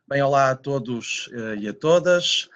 Bem, olá a todos e a todas.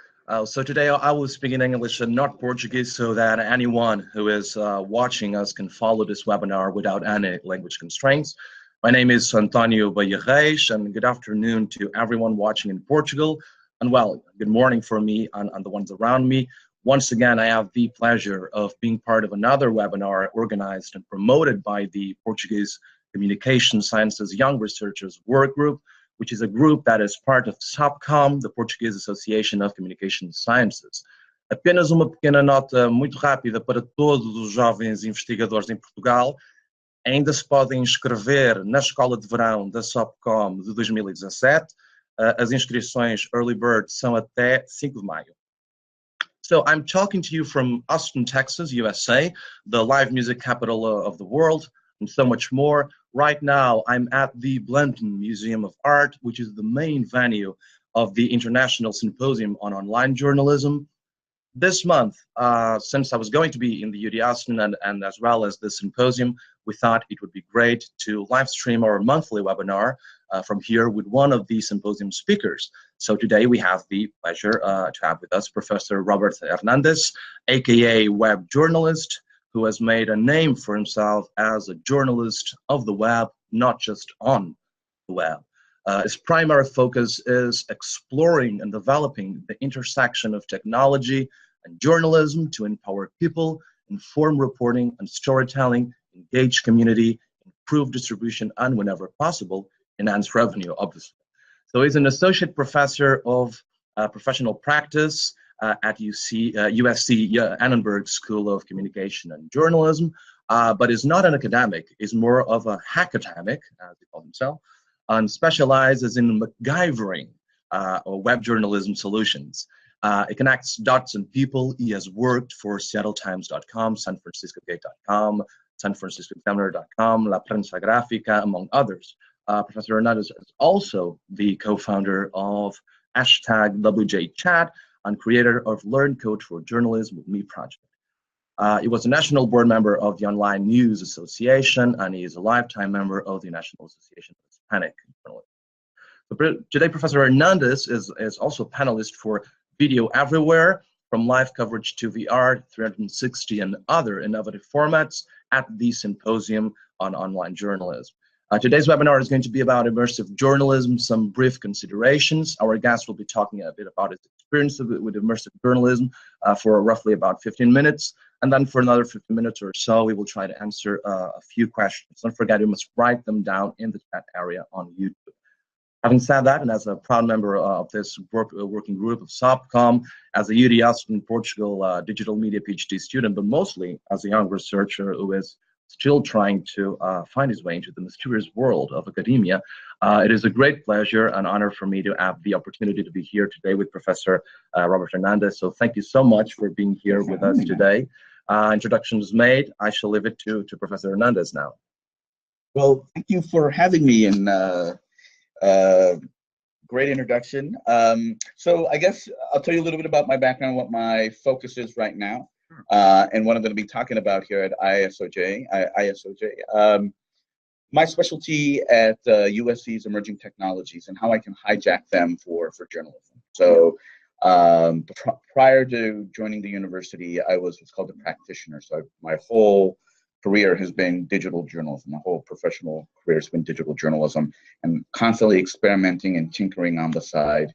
So today I will speak in English and not Portuguese so that anyone who is watching us can follow this webinar without any language constraints. My name is Antonio Bairreis, and good afternoon to everyone watching in Portugal. And well, good morning for me and the ones around me. Once again, I have the pleasure of being part of another webinar organized and promoted by the Portuguese Communication Sciences Young Researchers Work Group, which is a group that is part of SOPCOM, the Portuguese Association of Communication Sciences. Apenas uma pequena nota muito rápida para todos os jovens investigadores em Portugal. Ainda se podem inscrever na escola de verão da SOPCOM de 2017. As inscrições Early Bird são até 5 de maio. So I'm talking to you from Austin, Texas, USA, the live music capital of the world, and so much more. Right now, I'm at the Blenton Museum of Art, which is the main venue of the International Symposium on Online Journalism. This month, since I was going to be in the UD Austin and as well as the symposium, we thought it would be great to live stream our monthly webinar from here with one of the symposium speakers. So today we have the pleasure to have with us Professor Robert Hernandez, a.k.a. web journalist, who has made a name for himself as a journalist of the web, not just on the web. His primary focus is exploring and developing the intersection of technology and journalism to empower people, inform reporting and storytelling, engage community, improve distribution, and whenever possible, enhance revenue, obviously. So he's an associate professor of professional practice at USC Annenberg School of Communication and Journalism, but is not an academic, is more of a hackademic, as he calls himself, and specializes in MacGyvering or web journalism solutions. It connects dots and people. He has worked for SeattleTimes.com, SanFranciscoGate.com, SanFranciscoExaminer.com, La Prensa Gráfica, among others. Professor Hernandez is also the co-founder of #WJChat and creator of Learn Code for Journalism with Me project. He was a national board member of the Online News Association, and he is a lifetime member of the National Association of Hispanic Journalists. Today, Professor Hernandez is also a panelist for Video Everywhere, from live coverage to VR, 360, and other innovative formats at the Symposium on Online Journalism. Today's webinar is going to be about immersive journalism, some brief considerations. Our guest will be talking a bit about his experience with immersive journalism for roughly about 15 minutes. And then for another 15 minutes or so, we will try to answer a few questions. Don't forget, you must write them down in the chat area on YouTube. Having said that, and as a proud member of this working group of SOPCOM, as a UD Austin, Portugal digital media PhD student, but mostly as a young researcher who is still trying to find his way into the mysterious world of academia, it is a great pleasure and honor for me to have the opportunity to be here today with Professor Robert Hernandez. So thank you so much for being here with us today. Introductions made. I shall leave it to Professor Hernandez now. Well, thank you for having me, and great introduction. So I guess I'll tell you a little bit about my background, what my focus is right now. And what I'm going to be talking about here at ISOJ. My specialty at USC's emerging technologies and how I can hijack them for journalism. So prior to joining the university, I was what's called a practitioner. So my whole career has been digital journalism. My whole professional career has been digital journalism, and constantly experimenting and tinkering on the side.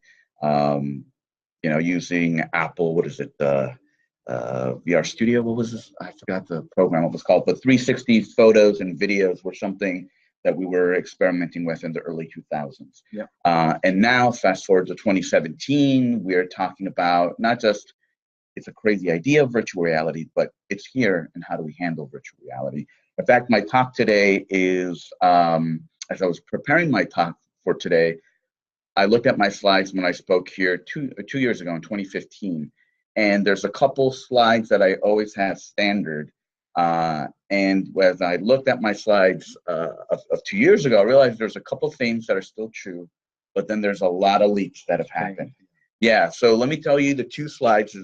Using Apple, VR Studio, what was this? I forgot the program it was called, but 360 photos and videos were something that we were experimenting with in the early 2000s. Yeah. And now, fast forward to 2017, we're talking about not just it's a crazy idea of virtual reality, but it's here, and how do we handle virtual reality? In fact, my talk today is, as I was preparing my talk for today, I looked at my slides when I spoke here two years ago in 2015. And there's a couple slides that I always have standard. And as I looked at my slides of 2 years ago, I realized there's a couple things that are still true, but then there's a lot of leaks that have happened. Yeah, so let me tell you the two slides.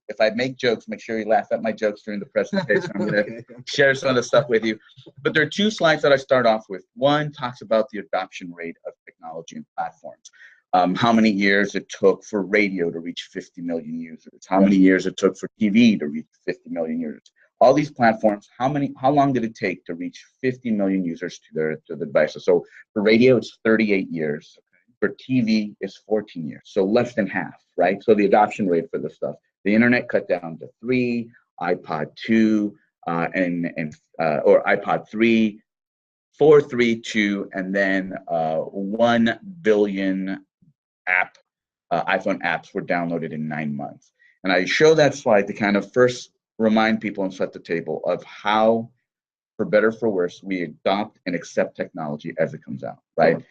If I make jokes, make sure you laugh at my jokes during the presentation. I'm going to share some of the stuff with you. But there are two slides that I start off with. One talks about the adoption rate of technology and platforms. how many years it took for radio to reach 50 million users, how many years it took for TV to reach 50 million users. All these platforms, how long did it take to reach 50 million users to the devices? So for radio, it's 38 years. For TV, it's 14 years. So less than half, right? So the adoption rate for this stuff, the internet cut down to 3, iPod 2, or iPod 3, 4, 3, 2, and then 1 billion iPhone apps were downloaded in 9 months. And I show that slide to kind of first remind people and set the table of how, for better or for worse, we adopt and accept technology as it comes out, right?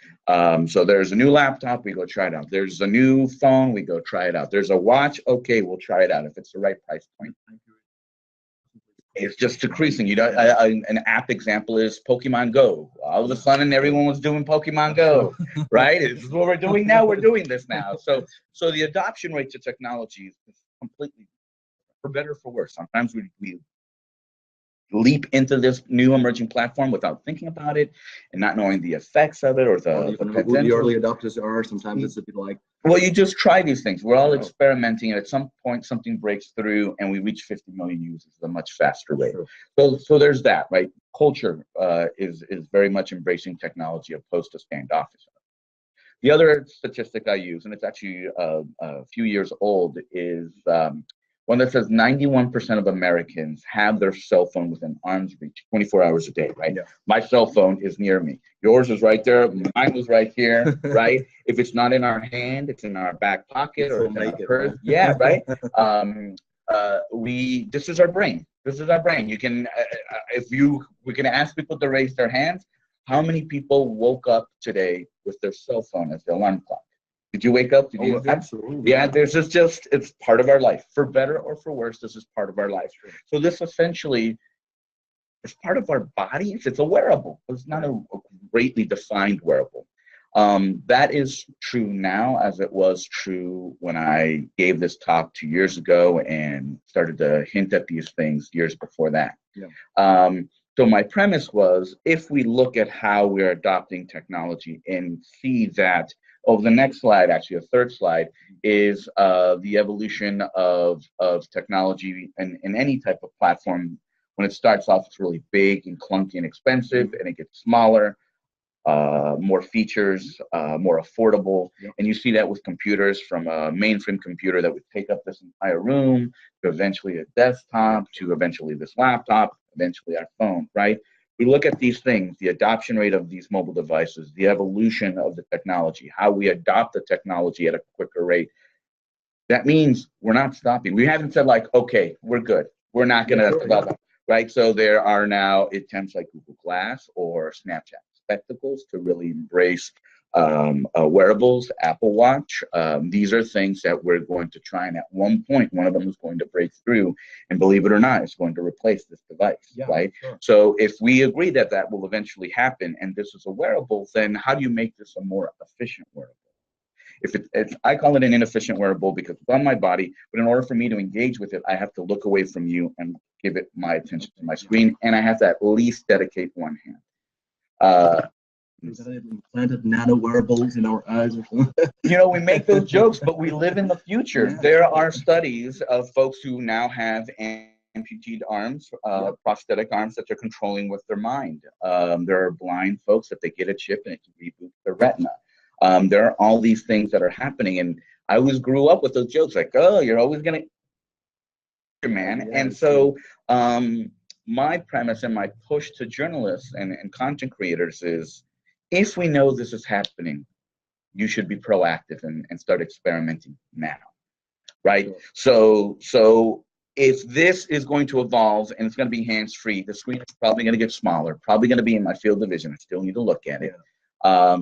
So there's a new laptop, we go try it out. There's a new phone, we go try it out. There's a watch, okay, we'll try it out if it's the right price point. It's just decreasing. You know, an app example is Pokemon Go. All of a sudden, everyone was doing Pokemon Go, right? This is what we're doing now. We're doing this now. So the adoption rate to technology is completely, for better or for worse. Sometimes we leap into this new emerging platform without thinking about it and not knowing the effects of it or the who the early adopters are. Sometimes it's a bit like, well, you just try these things. We're all experimenting, and at some point something breaks through and we reach 50 million users at a much faster rate. So there's that, right? Culture is very much embracing technology opposed to standoffish. The other statistic I use, and it's actually a few years old, is one that says 91% of Americans have their cell phone within arm's reach 24 hours a day, right? Yeah. My cell phone is near me. Yours is right there. Mine was right here, right? If it's not in our hand, it's in our back pocket or in our purse. Yeah, right? This is our brain. This is our brain. You can, we can ask people to raise their hands. How many people woke up today with their cell phone as their alarm clock? Did you wake up? Did you? Absolutely. Yeah, it's part of our life. For better or for worse, this is part of our life. So this essentially is part of our bodies. It's a wearable. It's not a greatly defined wearable. That is true now as it was true when I gave this talk 2 years ago and started to hint at these things years before that. Yeah. So my premise was, if we look at how we're adopting technology and see that, the next slide, actually a third slide, is the evolution of technology in any type of platform. When it starts off, it's really big and clunky and expensive, and it gets smaller, more features, more affordable. Yep. And you see that with computers, from a mainframe computer that would take up this entire room, to eventually a desktop, to eventually this laptop, eventually our phone, right? We look at these things, the adoption rate of these mobile devices, the evolution of the technology, how we adopt the technology at a quicker rate. That means we're not stopping. We haven't said like, okay, we're good. We're not going to develop, right? So there are now attempts like Google Glass or Snapchat spectacles to really embrace wearables, Apple Watch. These are things that we're going to try, and at one point, one of them is going to break through, and believe it or not, it's going to replace this device, right? Sure. So if we agree that that will eventually happen, and this is a wearable, then how do you make this a more efficient wearable? If I call it an inefficient wearable because it's on my body, but in order for me to engage with it, I have to look away from you and give it my attention to my screen, and I have to at least dedicate one hand. Implanted nano wearables in our eyes or something. You know, we make those jokes, but we live in the future. Yeah. There are studies of folks who now have amputated arms, prosthetic arms that they're controlling with their mind. There are blind folks that they get a chip and it can reboot their retina. There are all these things that are happening, and I always grew up with those jokes like, oh, you're always gonna, man. Yeah, and so my premise and my push to journalists and content creators is, if we know this is happening, you should be proactive and start experimenting now, right? Sure. So if this is going to evolve and it's going to be hands-free, the screen is probably going to get smaller, probably going to be in my field of vision. I still need to look at it.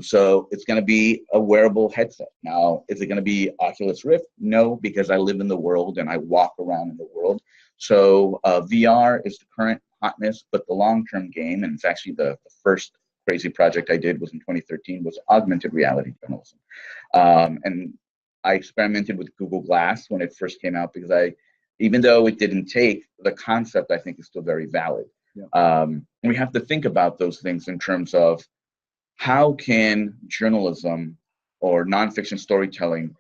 So it's going to be a wearable headset. Now, is it going to be Oculus Rift? No, because I live in the world and I walk around in the world. So VR is the current hotness, but the long-term game, and it's actually the first crazy project I did was in 2013, was augmented reality journalism. And I experimented with Google Glass when it first came out because even though it didn't take, the concept I think is still very valid. Yeah. We have to think about those things in terms of how can journalism or nonfiction storytelling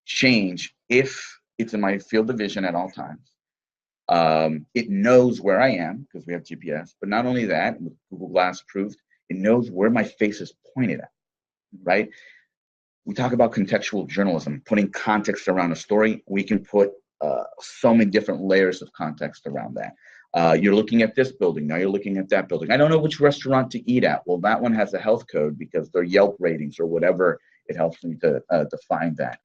change if it's in my field of vision at all times. It knows where I am because we have GPS, but not only that, with Google Glass approved, it knows where my face is pointed at, right? We talk about contextual journalism, putting context around a story. We can put so many different layers of context around that. You're looking at this building, now you're looking at that building. I don't know which restaurant to eat at. Well, that one has a health code because their Yelp ratings or whatever, it helps me to find that.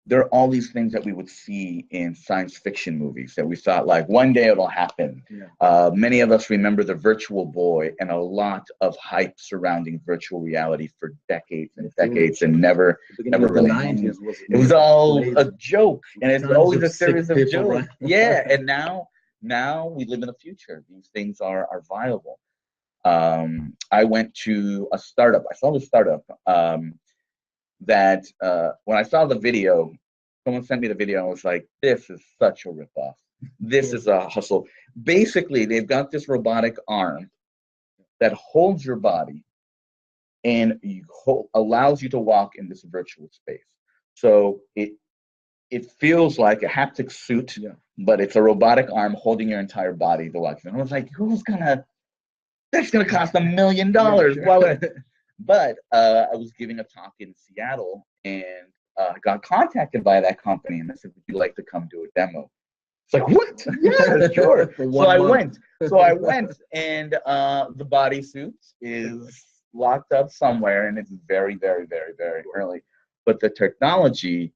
There are all these things that we would see in science fiction movies that we thought like one day it'll happen. Yeah. Many of us remember The Virtual Boy and a lot of hype surrounding virtual reality for decades and decades and never really happened. It was all a joke, and it's always a series of jokes. Right? Yeah, and now we live in the future. These things are viable. I went to a startup. I saw the startup that when I saw the video, someone sent me the video, I was like, this is such a ripoff. This is a hustle. Basically, they've got this robotic arm that holds your body and allows you to walk in this virtual space. So it feels like a haptic suit, yeah, but it's a robotic arm holding your entire body to walk. And I was like, that's gonna cost $1 million. Yeah, sure. But I was giving a talk in Seattle and got contacted by that company, and they said, would you like to come do a demo? It's like, what? Yeah, sure. So I went, and the bodysuit is locked up somewhere, and it's very, very, very, very early. But the technology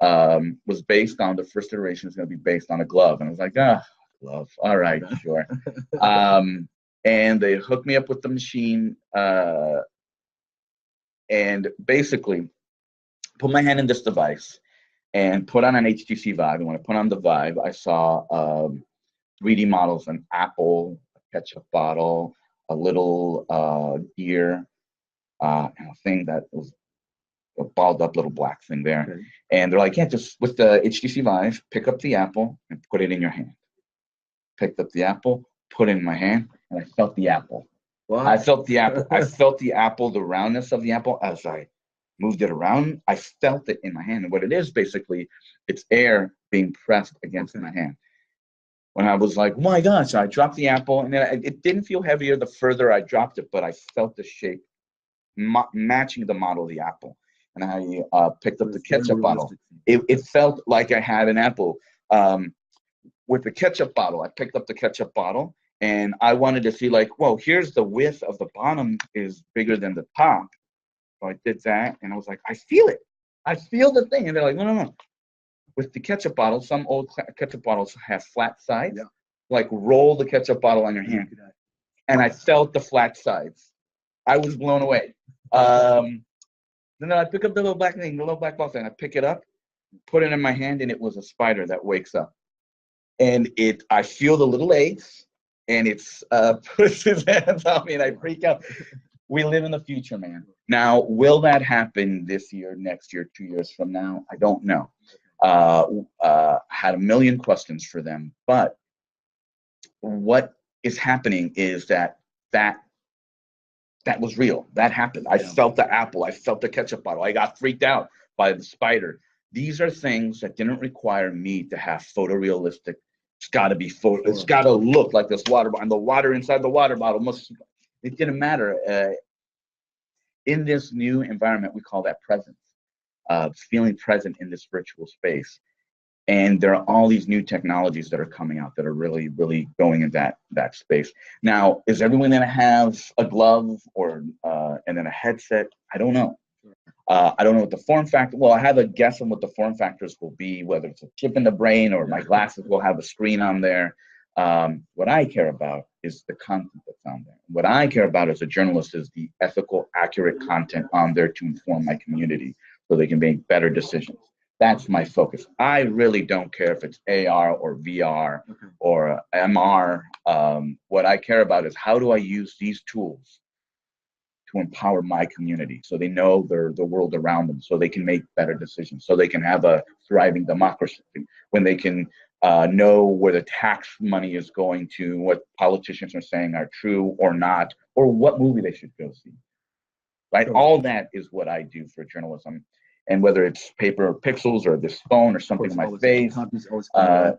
was based on, the first iteration is going to be based on a glove. And I was like, glove. All right, sure. And they hooked me up with the machine, and basically put my hand in this device and put on an HTC Vive. And when I put on the Vive, I saw 3D models, an apple, a ketchup bottle, a little deer, and a thing that was a balled up little black thing there. Okay. And they're like, yeah, just with the HTC Vive, pick up the apple and put it in your hand. Picked up the apple, put it in my hand, and I felt the apple. Wow. I felt the apple. I felt the apple, the roundness of the apple. As I moved it around, I felt it in my hand. And what it is, basically, it's air being pressed against my hand. When I was like, oh my gosh, I dropped the apple, and then it didn't feel heavier the further I dropped it, but I felt the shape matching the model of the apple. And I picked up the ketchup bottle. It felt like I had an apple. With the ketchup bottle, I picked up the ketchup bottle, and I wanted to see, like, whoa, here's the width of the bottom is bigger than the top. So I did that, and I was like, I feel it. I feel the thing. And they're like, no. With the ketchup bottle, some old ketchup bottles have flat sides. Yeah. Like, roll the ketchup bottle on your hand. And I felt the flat sides. I was blown away. Then I pick up the little black thing, the little black ball thing. I pick it up, put it in my hand, and it was a spider that wakes up. And I feel the little legs, and it's puts his hands on me, and I freak out. We live in the future, man. Now, will that happen this year, next year, 2 years from now? I don't know. Had a million questions for them, but what is happening is that was real. That happened. I felt the apple. I felt the ketchup bottle. I got freaked out by the spider. These are things that didn't require me to have photorealistic. It's got to be photo. It's got to look like this water bottle. And the water inside the water bottle must. It didn't matter. In this new environment, we call that presence. Feeling present in this virtual space. And there are all these new technologies that are coming out that are really, really going in that space. Now, is everyone going to have a glove or and then a headset? I don't know. I don't know what the form factor. Well, I have a guess on what the form factors will be, whether it's a chip in the brain or my glasses will have a screen on there. What I care about is the content that's on there. What I care about as a journalist is the ethical, accurate content on there to inform my community so they can make better decisions. That's my focus. I really don't care if it's AR or VR or MR. What I care about is how do I use these tools to empower my community so they know the world around them, so they can make better decisions, so they can have a thriving democracy, when they can know where the tax money is going to, what politicians are saying are true or not, or what movie they should go see. right? All that is what I do for journalism. And whether it's paper or pixels or this phone or something in my face,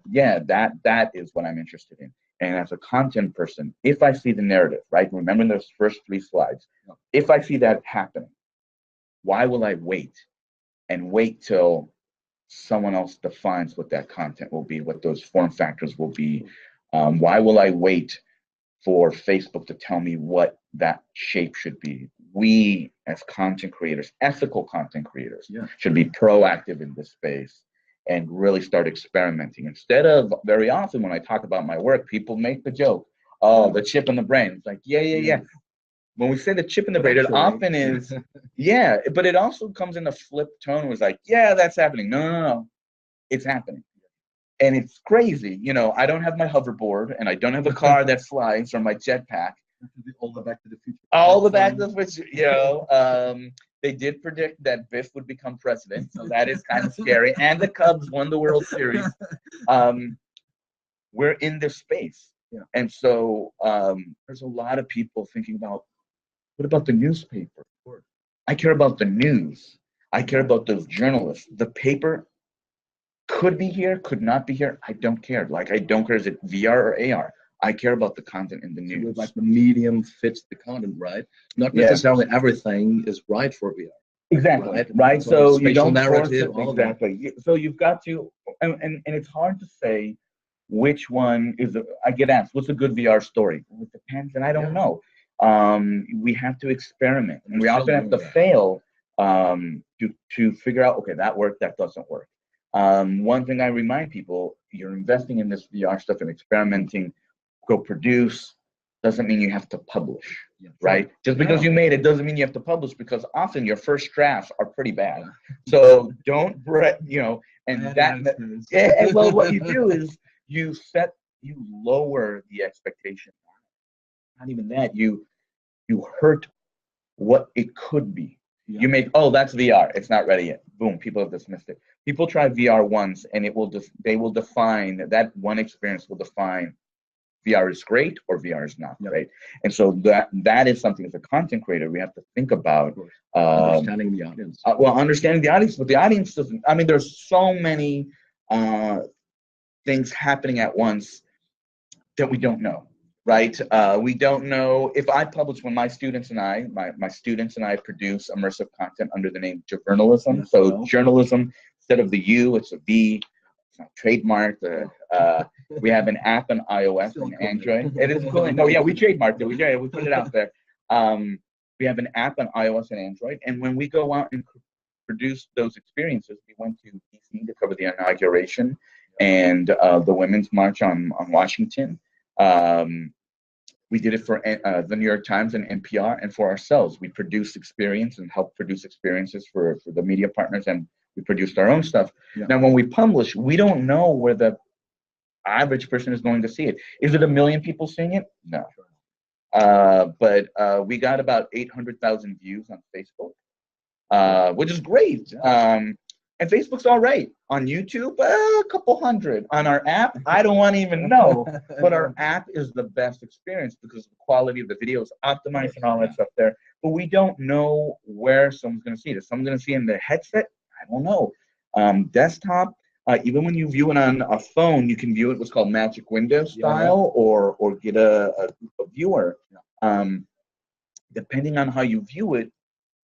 yeah, that is what I'm interested in. And as a content person, if I see the narrative, right, remember those first 3 slides, if I see that happening, why will I wait till someone else defines what that content will be, what those form factors will be? Why will I wait for Facebook to tell me what that shape should be? We, as content creators, ethical content creators, should be proactive in this space and really start experimenting. Instead of, very often when I talk about my work, people make the joke, oh, the chip in the brain. It's like, yeah. When we say the chip in the brain, it often is, but it also comes in a flip tone where it's like, yeah, that's happening. No, it's happening. And it's crazy, you know, I don't have my hoverboard and I don't have a car that flies or my jetpack. All the Back to the Future. All the Back to the Future, you know. They did predict that Biff would become president, so that is kind of scary. And the Cubs won the World Series. We're in this space. And so there's a lot of people thinking about, what about the newspaper? I care about the news. I care about those journalists. The paper could be here, could not be here. I don't care. Like, I don't care, is it VR or AR? I care about the content in the news. Like the medium fits the content, right? Not necessarily everything is right for VR. Exactly, right? So you don't narrative, exactly. So you've got to, and it's hard to say which one is, I get asked, what's a good VR story? Well, it depends, and I don't know. We have to experiment, and we often have to fail to figure out, okay, that worked, that doesn't work. One thing I remind people, you're investing in this VR stuff and experimenting, go produce, doesn't mean you have to publish, right? Just because you made it doesn't mean you have to publish, because often your first drafts are pretty bad. So don't, you know, and and well, what you do is you lower the expectation. Not even that, you hurt what it could be. You make, oh, that's VR, it's not ready yet. Boom, people have dismissed it. People try VR once, and they will define, that one experience will define VR is great or VR is not great. And so that is something, as a content creator, we have to think about. Understanding the audience. Well, understanding the audience, but the audience doesn't, I mean, there's so many things happening at once that we don't know. Right? We don't know. If I publish, when my students and I, my students and I produce immersive content under the name Journalism. So journalism, instead of the U, it's a V. It's not trademarked. We have an app on iOS and Android. It is cool. No, yeah, we trademarked it. We put it out there. We have an app on iOS and Android. And when we go out and produce those experiences, we went to DC to cover the inauguration and the Women's March on Washington. We did it for the New York Times and NPR, and for ourselves. We produced experience and helped produce experiences for the media partners, and we produced our own stuff. Now, when we publish, we don't know where the average person is going to see it. Is it 1 million people seeing it? No. But we got about 800,000 views on Facebook, which is great. And Facebook's all right. On YouTube, a couple hundred. On our app, I don't want to even know. But our app is the best experience because the quality of the video is optimized and all that stuff there. But we don't know where someone's going to see it. Is someone going to see it in the headset? I don't know. Desktop, even when you view it on a phone, you can view it what's called magic window style, or get a viewer. Depending on how you view it,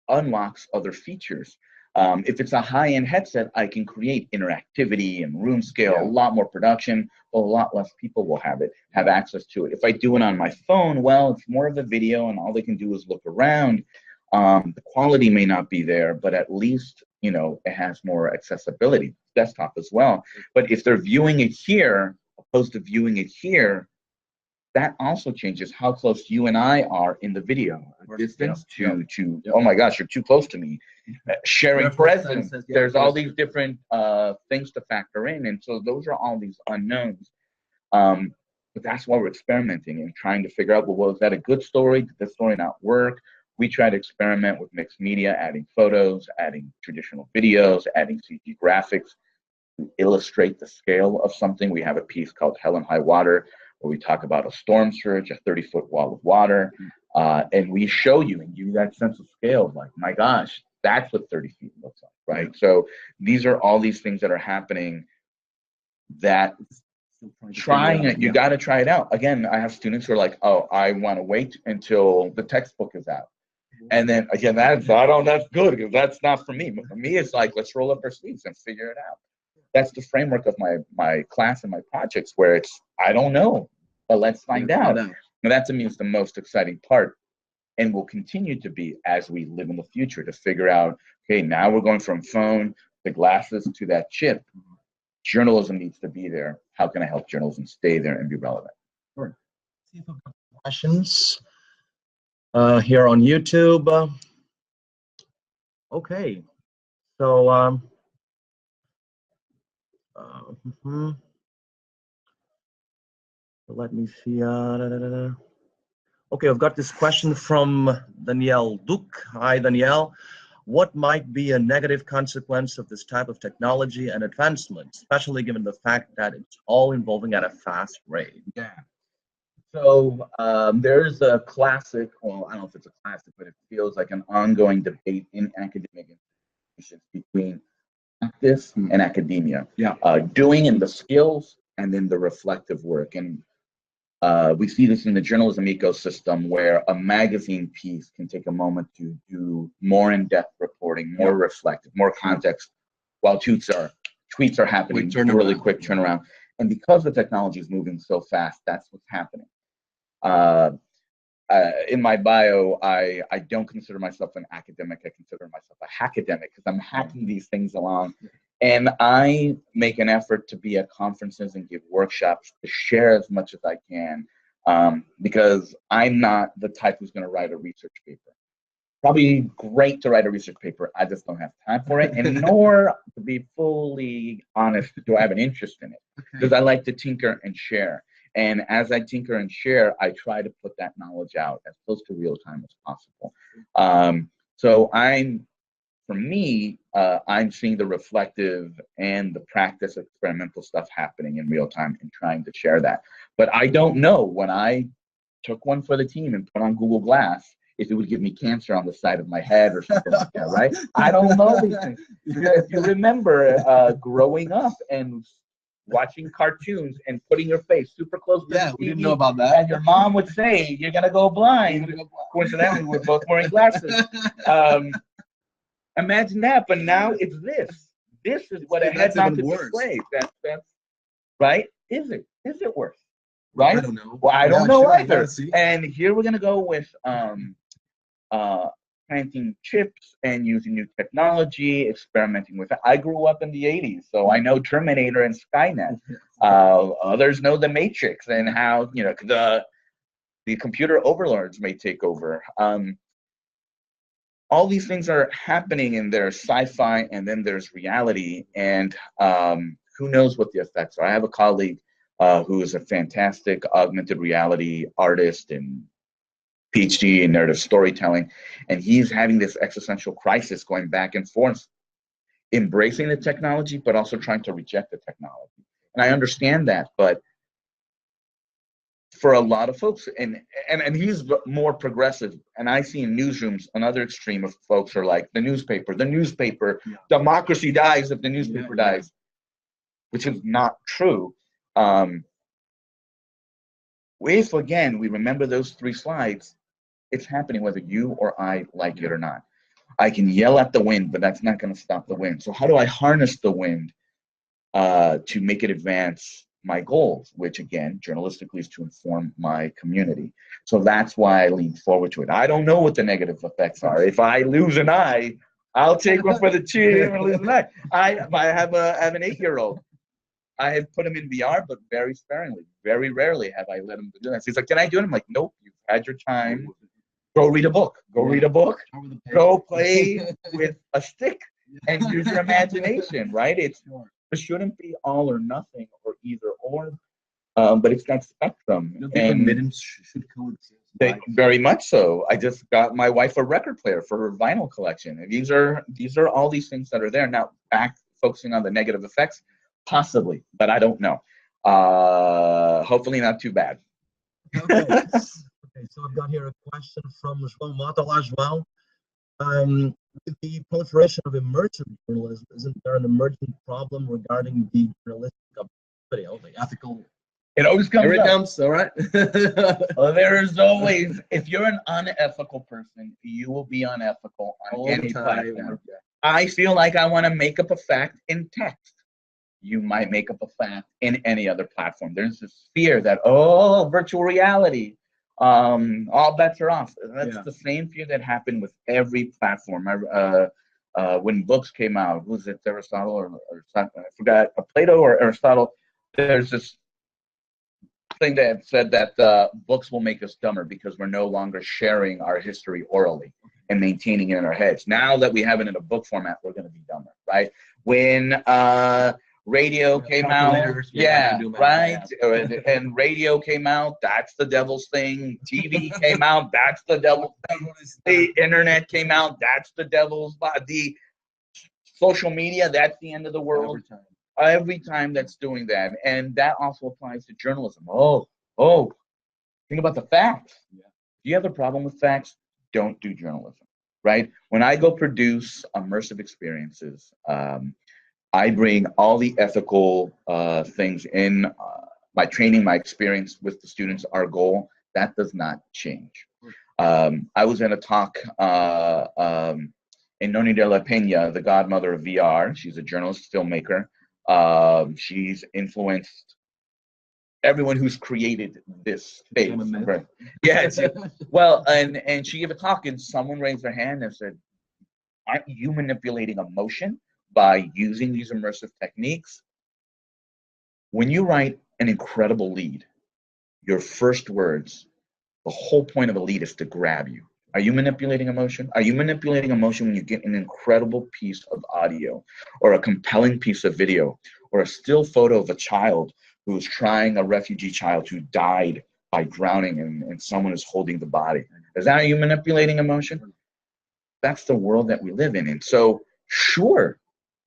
unlocks other features. If it's a high-end headset, I can create interactivity and room scale, a lot more production, a lot less people will have access to it. If I do it on my phone, well, it's more of a video and all they can do is look around. The quality may not be there, but at least, you know, it has more accessibility, desktop as well. But if they're viewing it here, opposed to viewing it here, that also changes how close you and I are in the video. Distance to oh my gosh, you're too close to me. Sharing presence. There's all these different things to factor in, and so those are all these unknowns. But that's why we're experimenting and trying to figure out, well, is that a good story? Did the story not work? We try to experiment with mixed media, adding photos, adding traditional videos, adding CG graphics to illustrate the scale of something. We have a piece called Hell and High Water, where we talk about a storm surge, a 30-foot wall of water. And we show you and give you that sense of scale of like, my gosh, that's what 30 feet looks like, right? So these are all these things that are happening that trying it, you got to try it out. Again, I have students who are like, oh, I want to wait until the textbook is out. And then again, that's good because that's not for me. But for me, it's like, let's roll up our sleeves and figure it out. That's the framework of my class and my projects, where it's, I don't know, but let's find out. And that to me is the most exciting part, and will continue to be as we live in the future, to figure out, okay, now we're going from phone to glasses to that chip. Journalism needs to be there. How can I help journalism stay there and be relevant? Sure. See if we've got questions here on YouTube. Okay, so let me see. Okay, I've got this question from Danielle Duke. Hi, Danielle. What might be a negative consequence of this type of technology and advancement, especially given the fact that it's all evolving at a fast rate? Yeah. So there's a classic, well, I don't know if it's a classic, but it feels like an ongoing debate in academic institutions between practice and academia. Yeah. Doing in the skills and then the reflective work. And we see this in the journalism ecosystem, where a magazine piece can take a moment to do more in-depth reporting, more reflective, more context, while tweets are happening really quick turnaround. And because the technology is moving so fast, that's what's happening. In my bio, I don't consider myself an academic. I consider myself a hackademic, because I'm hacking these things along. And I make an effort to be at conferences and give workshops to share as much as I can, because I'm not the type who's going to write a research paper. Probably great to write a research paper. I just don't have time for it. And nor, to be fully honest, do I have an interest in it, because I like to tinker and share. And as I tinker and share, I try to put that knowledge out as close to real time as possible. So for me, I'm seeing the reflective and the practice of experimental stuff happening in real time and trying to share that. But I don't know, when I took one for the team and put on Google Glass, if it would give me cancer on the side of my head or something like that, right? I don't know these things. If you remember growing up and watching cartoons and putting your face super close to the TV, we didn't know about that. And your mom would say, you're going to go blind. Coincidentally, we're both wearing glasses. Imagine that, but now it's this. This is what a head-mounted display. That's right. Is it worse? Right? I don't know. Well, I don't know either. And here we're gonna go with planting chips and using new technology, experimenting with it. I grew up in the 80s, so I know Terminator and Skynet. Others know the Matrix and how the computer overlords may take over. All these things are happening, and there's sci-fi and then there's reality, and who knows what the effects are. I have a colleague who is a fantastic augmented reality artist and PhD in narrative storytelling, and he's having this existential crisis going back and forth, embracing the technology, but also trying to reject the technology. And I understand that, but for a lot of folks, and he's more progressive, and I see in newsrooms another extreme of folks are like, the newspaper, democracy dies if the newspaper dies, which is not true. If, again, we remember those 3 slides, it's happening whether you or I like it or not. I can yell at the wind, but that's not going to stop the wind. So how do I harness the wind to make it advance my goals, which again, journalistically, is to inform my community. So that's why I lean forward to it. I don't know what the negative effects are. If I lose an eye, I'll take one for the team and lose an eye. I have an 8-year-old. I have put him in VR, but very sparingly. Very rarely have I let him do that. So he's like, can I do it? I'm like, nope, you've had your time. Go read a book. Go read a book. Go play with a stick and use your imagination, right? It shouldn't be all or nothing or either or, but it's that spectrum. And should coexist. Very much so. I just got my wife a record player for her vinyl collection. And these are all these things that are there. Now, back focusing on the negative effects, possibly, but I don't know. Hopefully not too bad. Okay. Okay, so I've got here a question from João Mota. Olá, João. With the proliferation of immersive journalism, isn't there an emerging problem regarding the journalistic objectivity, the ethical? It always comes Here it up. comes, all right. Well, there is always, if you're an unethical person, you will be unethical on All any the time. platform. I feel like I want to make up a fact in text. You might make up a fact in any other platform. There's this fear that, oh, virtual reality, all bets are off. That's the same fear that happened with every platform. When books came out, was it Aristotle or I forgot, Plato or Aristotle? There's this thing that said that books will make us dumber because we're no longer sharing our history orally and maintaining it in our heads. Now that we have it in a book format, we're going to be dumber, right? When radio came out, right? And radio came out, that's the devil's thing. TV came out, that's the devil's thing. The internet came out, that's the devil's. The social media, that's the end of the world. Every time that's doing that. And that also applies to journalism. Think about the facts. If you have a problem with facts, don't do journalism, right? When I go produce immersive experiences, I bring all the ethical things in my training, my experience with the students, our goal. That does not change. I was in a talk in Noni de la Peña, the godmother of VR. She's a journalist, filmmaker. She's influenced everyone who's created this space. Right. Yes. Well, and she gave a talk and someone raised their hand and said, aren't you manipulating emotion by using these immersive techniques? When you write an incredible lead, your first words, the whole point of a lead is to grab you. Are you manipulating emotion? Are you manipulating emotion when you get an incredible piece of audio or a compelling piece of video or a still photo of a child who's trying, a refugee child who died by drowning and someone is holding the body? Is that, are you manipulating emotion? That's the world that we live in. And so, sure,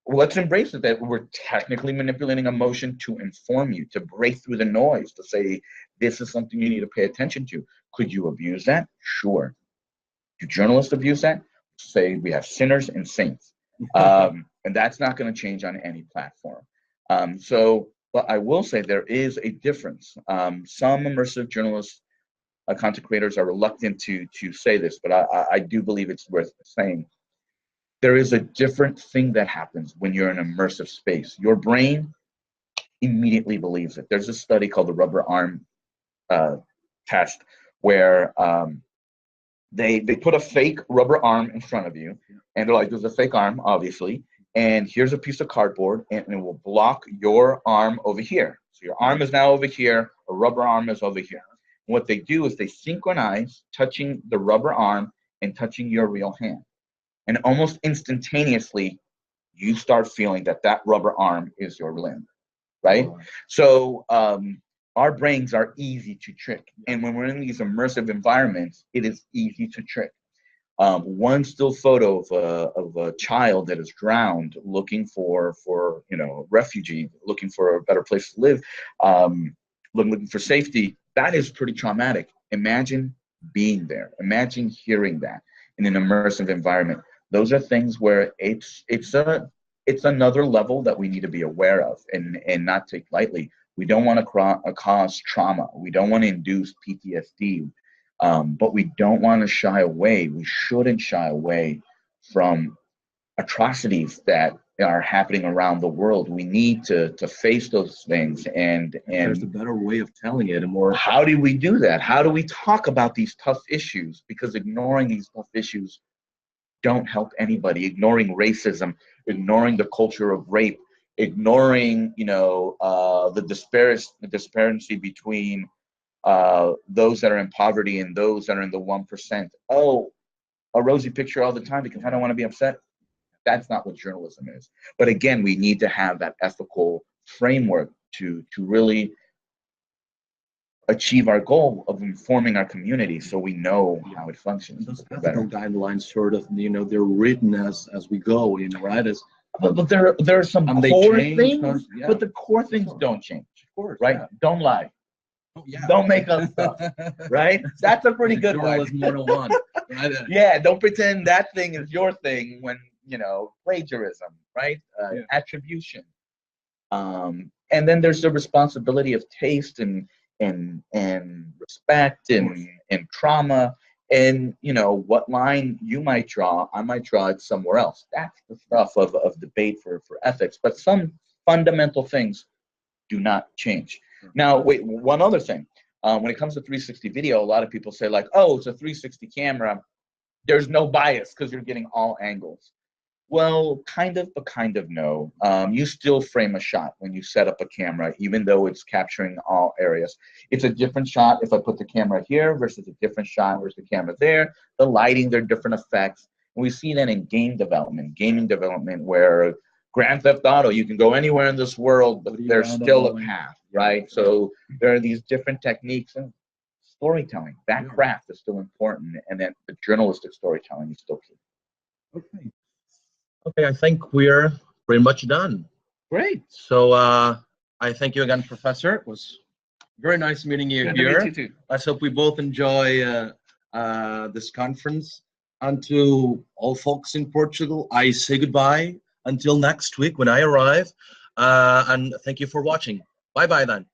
let's embrace it that we're technically manipulating emotion to inform you, to break through the noise, to say, this is something you need to pay attention to. Could you abuse that? Sure. Do journalists abuse that? Say we have sinners and saints. And that's not going to change on any platform. But I will say there is a difference. Some immersive journalists, content creators are reluctant to say this, but I do believe it's worth saying. There is a different thing that happens when you're in an immersive space. Your brain immediately believes it. There's a study called the rubber arm test where they put a fake rubber arm in front of you, and they're like, there's a fake arm, obviously, and here's a piece of cardboard, and it will block your arm over here. So your arm is now over here, a rubber arm is over here. And what they do is they synchronize touching the rubber arm and touching your real hand. And almost instantaneously, you start feeling that that rubber arm is your limb, right? So our brains are easy to trick. And when we're in these immersive environments, it is easy to trick. One still photo of a child that is drowned, looking for refugee, looking for a better place to live, looking for safety, that is pretty traumatic. Imagine being there. Imagine hearing that in an immersive environment. Those are things where it's another level that we need to be aware of and not take lightly. We don't want to cause trauma. We don't want to induce PTSD, but we don't want to shy away. We shouldn't shy away from atrocities that are happening around the world. We need to face those things. And there's a better way of telling it. And more. How do we do that? How do we talk about these tough issues? Because ignoring these tough issues don't help anybody. Ignoring racism, ignoring the culture of rape, ignoring the disparity between those that are in poverty and those that are in the 1%. Oh, a rosy picture all the time because I don't want to be upset. That's not what journalism is. But again, we need to have that ethical framework to really achieve our goal of informing our community so we know how it functions. Those ethical guidelines sort of, they're written as we go, right? But there are some core things, but the core things don't change. Of course, right? Don't lie. Oh, yeah. Don't make up stuff, right? That's a pretty good one. Journalism 101. Right? Yeah, don't pretend that thing is your thing when, you know, plagiarism, right? Attribution. And then there's the responsibility of taste and respect and trauma. And, you know, what line you might draw, I might draw it somewhere else. That's the stuff of debate for ethics. But some fundamental things do not change. Now, wait, one other thing. When it comes to 360 video, a lot of people say, like, oh, it's a 360 camera. There's no bias because you're getting all angles. Well, kind of, but kind of no. You still frame a shot when you set up a camera, even though it's capturing all areas. It's a different shot if I put the camera here versus a different shot versus the camera there. The lighting, there are different effects. And we see that in gaming development, where Grand Theft Auto, you can go anywhere in this world, but there's still a path, right? So there are these different techniques, and storytelling, that craft is still important, and then the journalistic storytelling is still key. Okay. Okay, I think we're pretty much done. Great. So I thank you again, Professor. It was very nice meeting you Good here. to meet you too. Let's hope we both enjoy this conference. And to all folks in Portugal, I say goodbye until next week when I arrive. And thank you for watching. Bye-bye then.